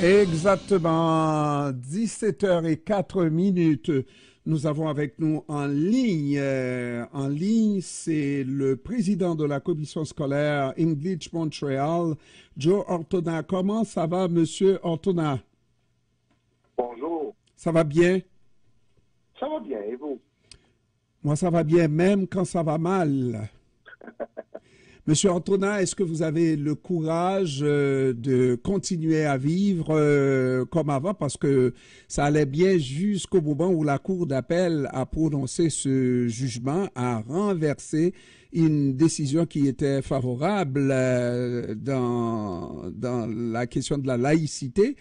Exactement, 17h04. Nous avons avec nous en ligne, c'est le président de la commission scolaire English Montréal, Joe Ortona. Comment ça va, Monsieur Ortona? Bonjour. Ça va bien? Ça va bien, et vous? Moi, ça va bien, même quand ça va mal. Monsieur Ortona, est-ce que vous avez le courage de continuer à vivre comme avant? Parce que ça allait bien jusqu'au moment où la Cour d'appel a prononcé ce jugement, a renversé une décision qui était favorable dans la question de la laïcité,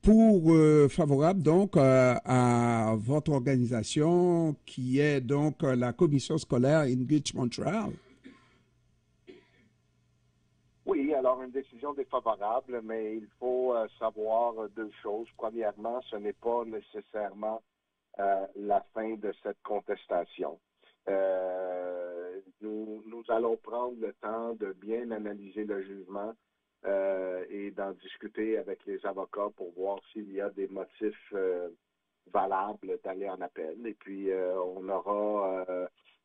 favorable donc à votre organisation qui est donc la commission scolaire English Montréal. Oui, alors une décision défavorable, mais il faut savoir deux choses. Premièrement, ce n'est pas nécessairement la fin de cette contestation. Nous allons prendre le temps de bien analyser le jugement et d'en discuter avec les avocats pour voir s'il y a des motifs valables d'aller en appel. Et puis, on aura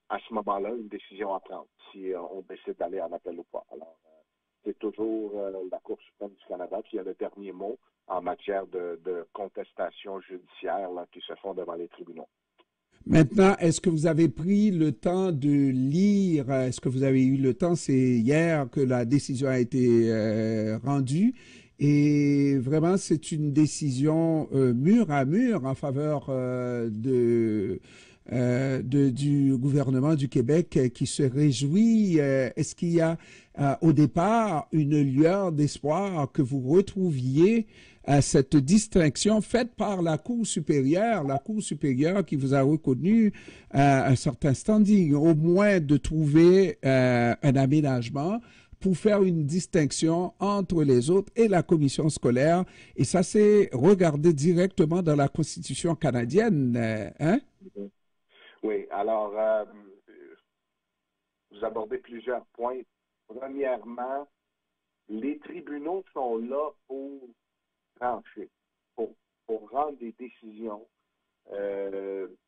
à ce moment-là une décision à prendre si on décide d'aller en appel ou pas. Alors, c'est toujours la Cour suprême du Canada qui a le dernier mot en matière de contestation judiciaire là, qui se font devant les tribunaux. Maintenant, est-ce que vous avez pris le temps de lire, est-ce que vous avez eu le temps, c'est hier que la décision a été rendue, et vraiment c'est une décision mur à mur en faveur du gouvernement du Québec qui se réjouit. Est-ce qu'il y a au départ une lueur d'espoir que vous retrouviez cette distinction faite par la Cour supérieure qui vous a reconnu un certain standing, au moins de trouver un aménagement pour faire une distinction entre les autres et la commission scolaire, et ça c'est regardé directement dans la Constitution canadienne, hein? Oui, alors, vous abordez plusieurs points. Premièrement, les tribunaux sont là pour trancher, pour rendre des décisions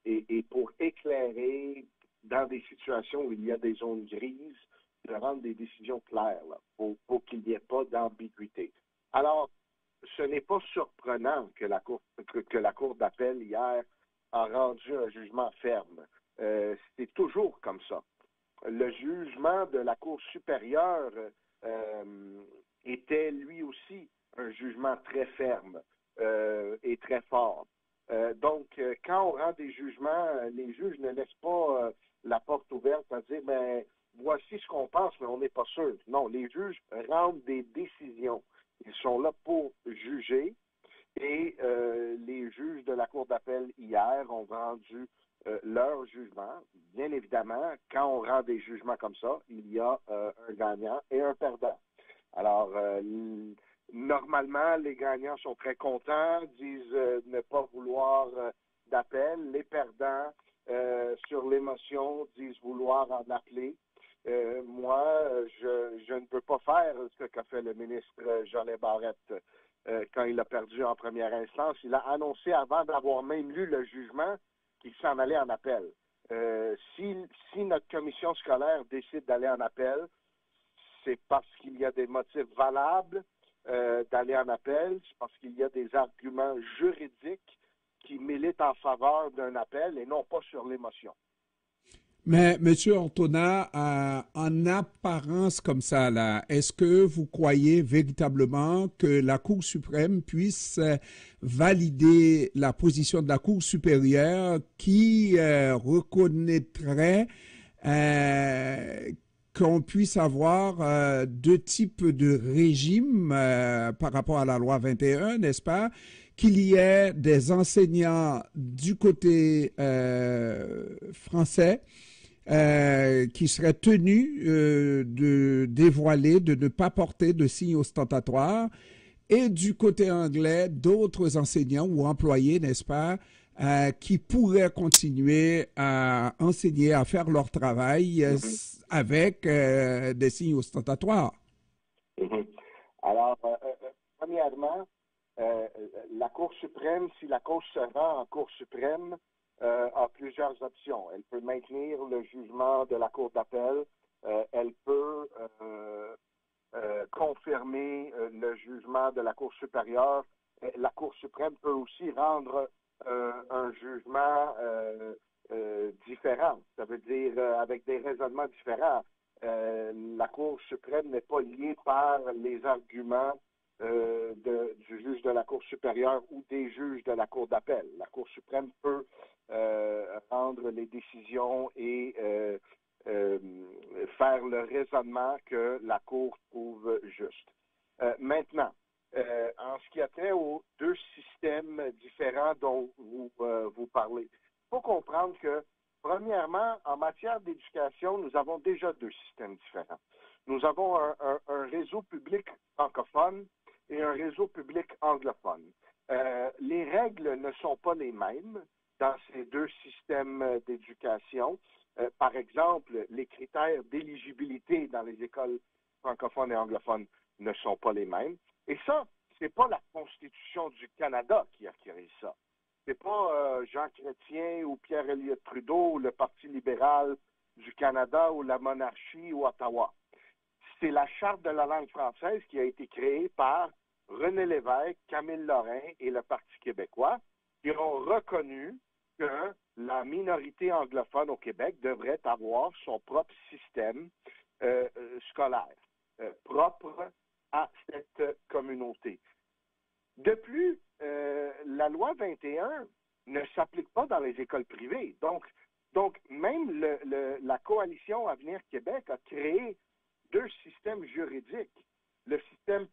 et pour éclairer dans des situations où il y a des zones grises, de rendre des décisions claires là, pour qu'il n'y ait pas d'ambiguïté. Alors, ce n'est pas surprenant que la Cour d'appel hier a rendu un jugement ferme. C'est toujours comme ça. Le jugement de la Cour supérieure était lui aussi un jugement très ferme et très fort. Donc, quand on rend des jugements, les juges ne laissent pas la porte ouverte à dire, ben, voici ce qu'on pense, mais on n'est pas sûr. Non, les juges rendent des décisions. Ils sont là pour juger. Et les juges de la Cour d'appel hier ont rendu leur jugement. Bien évidemment, quand on rend des jugements comme ça, il y a un gagnant et un perdant. Alors, normalement, les gagnants sont très contents, disent ne pas vouloir d'appel. Les perdants, sur l'émotion, disent vouloir en appeler. Moi, je ne peux pas faire ce qu'a fait le ministre Jolin Barrette quand il a perdu en première instance. Il a annoncé avant d'avoir même lu le jugement qu'il s'en allait en appel. Si notre commission scolaire décide d'aller en appel, c'est parce qu'il y a des motifs valables d'aller en appel, c'est parce qu'il y a des arguments juridiques qui militent en faveur d'un appel et non pas sur l'émotion. Mais, M. Ortona, en apparence comme ça, là, est-ce que vous croyez véritablement que la Cour suprême puisse valider la position de la Cour supérieure qui reconnaîtrait qu'on puisse avoir deux types de régimes par rapport à la loi 21, n'est-ce pas? Qu'il y ait des enseignants du côté français qui seraient tenus de dévoiler, de ne pas porter de signes ostentatoires, et du côté anglais, d'autres enseignants ou employés, n'est-ce pas, qui pourraient continuer à enseigner, à faire leur travail avec des signes ostentatoires. Alors, premièrement, la Cour suprême, si la cause se rend en Cour suprême, a plusieurs options. Elle peut maintenir le jugement de la Cour d'appel, elle peut confirmer le jugement de la Cour supérieure. La Cour suprême peut aussi rendre un jugement différent, ça veut dire avec des raisonnements différents. La Cour suprême n'est pas liée par les arguments du juge de la Cour supérieure ou des juges de la Cour d'appel. La Cour suprême peut rendre les décisions et faire le raisonnement que la Cour trouve juste. Maintenant, en ce qui a trait aux deux systèmes différents dont vous parlez, il faut comprendre que, premièrement, en matière d'éducation, nous avons déjà deux systèmes différents. Nous avons un réseau public francophone et un réseau public anglophone. Les règles ne sont pas les mêmes dans ces deux systèmes d'éducation. Par exemple, les critères d'éligibilité dans les écoles francophones et anglophones ne sont pas les mêmes. Et ça, c'est pas la Constitution du Canada qui a créé ça. C'est pas Jean Chrétien ou Pierre Elliott Trudeau ou le Parti libéral du Canada ou la monarchie ou Ottawa. C'est la Charte de la langue française qui a été créée par René Lévesque, Camille Lorrain et le Parti québécois, qui ont reconnu que la minorité anglophone au Québec devrait avoir son propre système scolaire, propre à cette communauté. De plus, la loi 21 ne s'applique pas dans les écoles privées. Donc même la coalition Avenir Québec a créé deux systèmes juridiques. Le système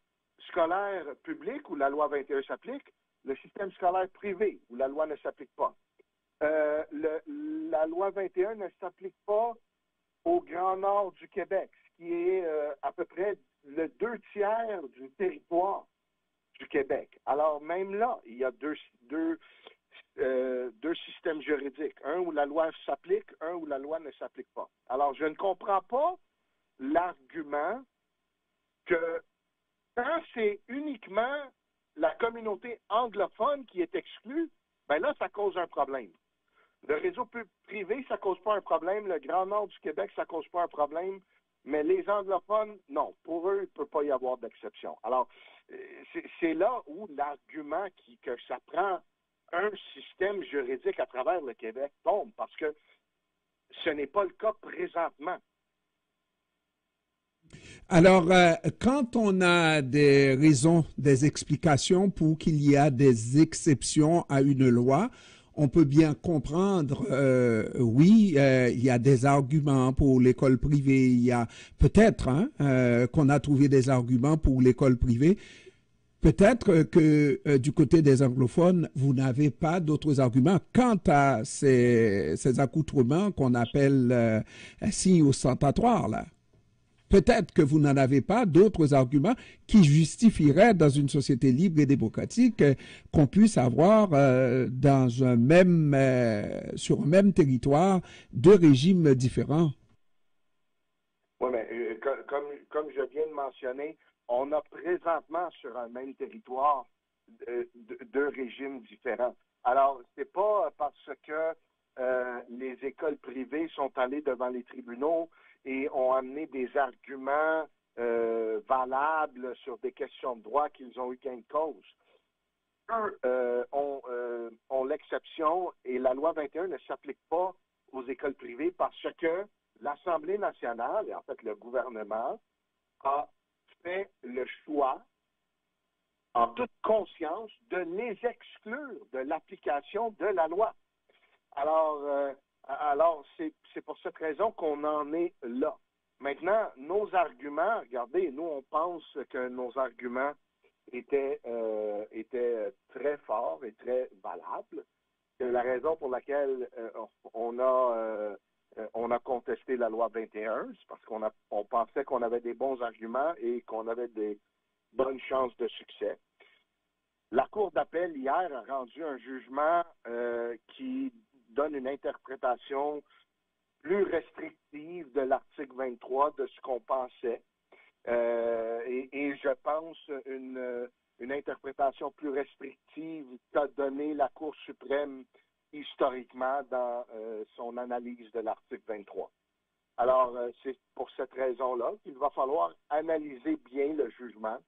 scolaire public où la loi 21 s'applique, le système scolaire privé où la loi ne s'applique pas. La loi 21 ne s'applique pas au Grand Nord du Québec, ce qui est à peu près le 2/3 du territoire du Québec. Alors même là, il y a deux systèmes juridiques, un où la loi s'applique, un où la loi ne s'applique pas. Alors je ne comprends pas l'argument que quand c'est uniquement la communauté anglophone qui est exclue, ben là, ça cause un problème. Le réseau privé, ça ne cause pas un problème. Le Grand Nord du Québec, ça ne cause pas un problème. Mais les anglophones, non. Pour eux, il ne peut pas y avoir d'exception. Alors, c'est là où l'argument que ça prend un système juridique à travers le Québec tombe, parce que ce n'est pas le cas présentement. Alors, quand on a des raisons, des explications pour qu'il y a des exceptions à une loi, on peut bien comprendre, oui, il y a des arguments pour l'école privée, il y a peut-être qu'on a trouvé des arguments pour l'école privée. Peut-être que du côté des anglophones, vous n'avez pas d'autres arguments quant à ces accoutrements qu'on appelle signes ostentatoires, là. Peut-être que vous n'en avez pas d'autres arguments qui justifieraient dans une société libre et démocratique qu'on puisse avoir sur un même territoire deux régimes différents. Oui, mais comme je viens de mentionner, on a présentement sur un même territoire deux régimes différents. Alors, c'est pas parce que les écoles privées sont allées devant les tribunaux et ont amené des arguments valables sur des questions de droit qu'ils ont eu gain de cause. Eux ont l'exception et la loi 21 ne s'applique pas aux écoles privées parce que l'Assemblée nationale, et en fait le gouvernement, a fait le choix, en toute conscience, de les exclure de l'application de la loi. Alors c'est pour cette raison qu'on en est là. Maintenant, nos arguments, regardez, nous, on pense que nos arguments étaient très forts et très valables. C'est la raison pour laquelle on a contesté la loi 21, c'est parce qu'on pensait qu'on avait des bons arguments et qu'on avait des bonnes chances de succès. La Cour d'appel, hier, a rendu un jugement qui donne une interprétation plus restrictive de l'article 23 de ce qu'on pensait. Et je pense une interprétation plus restrictive qu'a donnée la Cour suprême historiquement dans son analyse de l'article 23. Alors, c'est pour cette raison-là qu'il va falloir analyser bien le jugement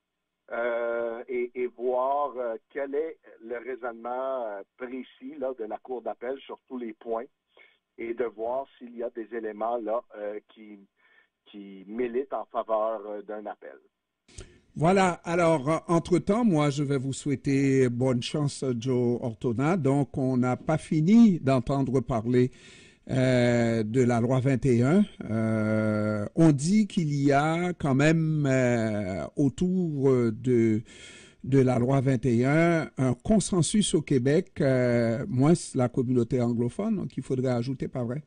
et voir quel est le raisonnement précis là, de la Cour d'appel sur tous les points et de voir s'il y a des éléments là qui militent en faveur d'un appel. Voilà, alors, entre-temps, moi, je vais vous souhaiter bonne chance, Joe Ortona. Donc, on n'a pas fini d'entendre parler de la loi 21. On dit qu'il y a quand même autour de la loi 21 un consensus au Québec, moins la communauté anglophone, donc il faudrait ajouter, pas vrai?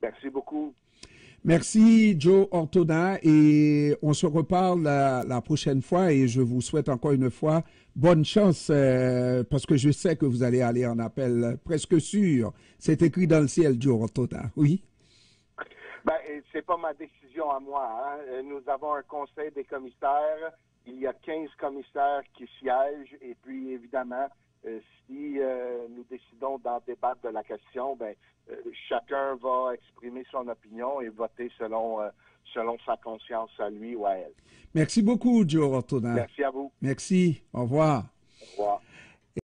Merci beaucoup. Merci, Joe Ortona, et on se reparle la prochaine fois et je vous souhaite encore une fois bonne chance parce que je sais que vous allez aller en appel, presque sûr. C'est écrit dans le ciel, Joe Ortona, oui? Ben, c'est pas ma décision à moi. Hein. Nous avons un conseil des commissaires. Il y a 15 commissaires qui siègent et puis, évidemment, si nous décidons d'en débattre de la question, ben, chacun va exprimer son opinion et voter selon sa conscience à lui ou à elle. Merci beaucoup, Joe Ortona. Merci à vous. Merci. Au revoir. Au revoir.